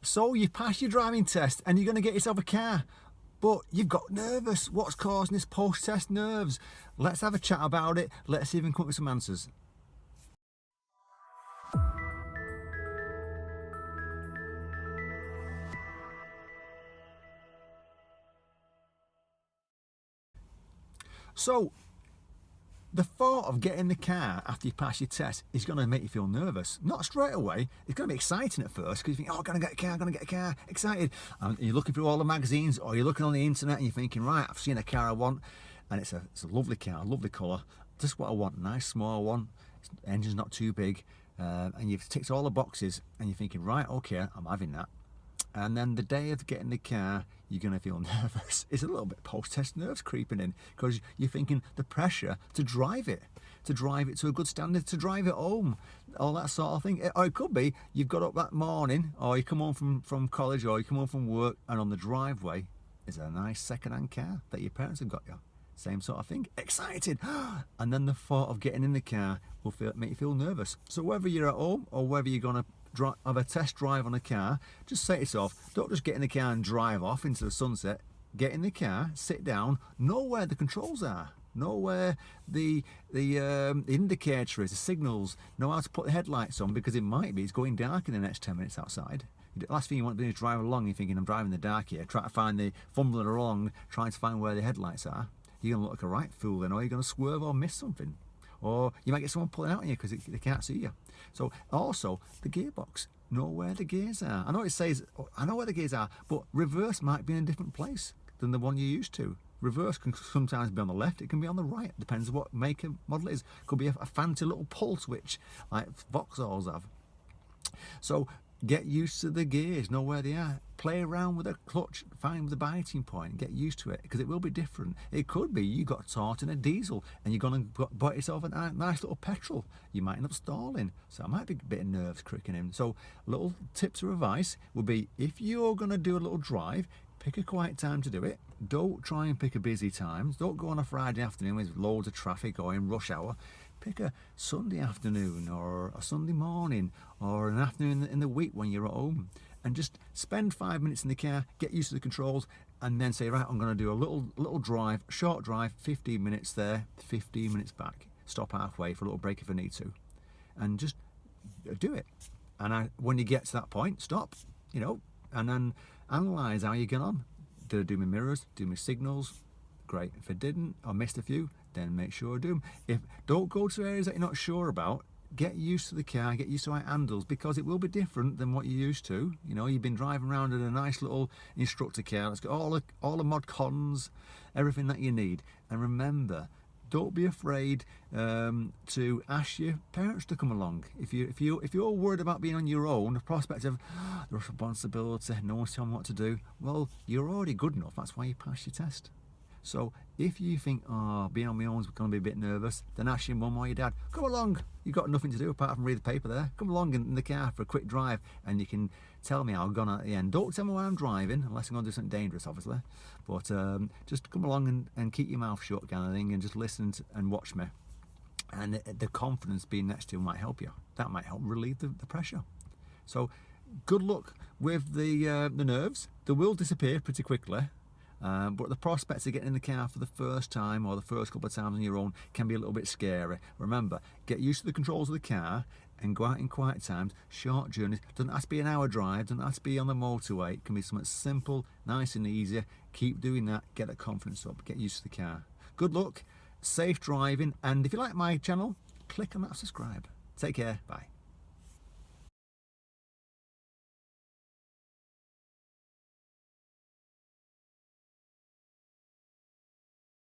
So you pass your driving test and you're going to get yourself a car, but you've got nervous. What's causing this post-test nerves? Let's have a chat about it. Let's see if we can come up with some answers. So the thought of getting the car after you pass your test is going to make you feel nervous. Not straight away. It's going to be exciting at first because you think, oh, I'm going to get a car, excited. And you're looking through all the magazines or you're looking on the internet and you're thinking, right, I've seen a car I want. And it's a lovely car, a lovely colour. Just what I want, a nice small one. The engine's not too big. And you've ticked all the boxes and you're thinking, right, okay, I'm having that. And then the day of getting the car, you're going to feel nervous. It's a little bit post-test nerves creeping in because you're thinking the pressure to drive it to a good standard, to drive it home, all that sort of thing. Or it could be you've got up that morning, or you come home from college, or you come home from work, and on the driveway is a nice second-hand car that your parents have got you. Same sort of thing. Excited. And then the thought of getting in the car will make you feel nervous. So whether you're at home or whether you're going to have a test drive on a car, just say to yourself, don't just get in the car and drive off into the sunset. Get in the car, sit down, know where the controls are, know where the indicator is, the signals, know how to put the headlights on, because it's going dark in the next 10 minutes outside. The last thing you want to do is drive along, you're thinking, I'm driving in the dark here, trying to find fumbling along, trying to find where the headlights are. You're going to look like a right fool then, or you're going to swerve or miss something. Or you might get someone pulling out on you because they can't see you. So also the gearbox, know where the gears are. I know it says, I know where the gears are, but reverse might be in a different place than the one you're used to. Reverse can sometimes be on the left, it can be on the right, depends on what make and model it is. Could be a fancy little pull switch like Vauxhalls have. So get used to the gears, know where they are. Play around with the clutch, find the biting point, get used to it, because it will be different. It could be you got taught in a diesel and you're going to buy yourself a nice little petrol. You might end up stalling, so it might be a bit of nerves cricking in. So little tips or advice would be, if you're going to do a little drive, pick a quiet time to do it. Don't try and pick a busy time. Don't go on a Friday afternoon with loads of traffic or in rush hour. Pick a Sunday afternoon or a Sunday morning or an afternoon in the week when you're at home, and just spend 5 minutes in the car, get used to the controls, and then say, right, I'm going to do a little drive, short drive, 15 minutes there, 15 minutes back. Stop halfway for a little break if I need to, and just do it. And when you get to that point, stop, and then analyse how you get on. Did I do my mirrors? Do my signals? Great. If I didn't, or missed a few, then make sure I do them. Don't go to areas that you're not sure about. Get used to the car, get used to how it handles, because it will be different than what you're used to. You've been driving around in a nice little instructor car. It's got all the mod cons, everything that you need. And remember, don't be afraid to ask your parents to come along. If you're worried about being on your own, the prospect of the responsibility, no one's telling me what to do, well, you're already good enough. That's why you pass your test. So if you think, oh, being on my own is going to be a bit nervous, then ask your mum or your dad, come along. You've got nothing to do apart from read the paper there. Come along in the car for a quick drive, and you can tell me how I've gone at the end. Don't tell me why I'm driving, unless I'm going to do something dangerous, obviously. But just come along and keep your mouth shut, kind of thing, and just listen and watch me. And the confidence being next to you might help you. That might help relieve the pressure. So good luck with the nerves. They will disappear pretty quickly. But the prospects of getting in the car for the first time or the first couple of times on your own can be a little bit scary. Remember, get used to the controls of the car and go out in quiet times, short journeys. Doesn't have to be an hour drive, doesn't have to be on the motorway. It can be something simple, nice and easy. Keep doing that, get that confidence up, get used to the car. Good luck, safe driving, and if you like my channel, click on that subscribe. Take care, bye.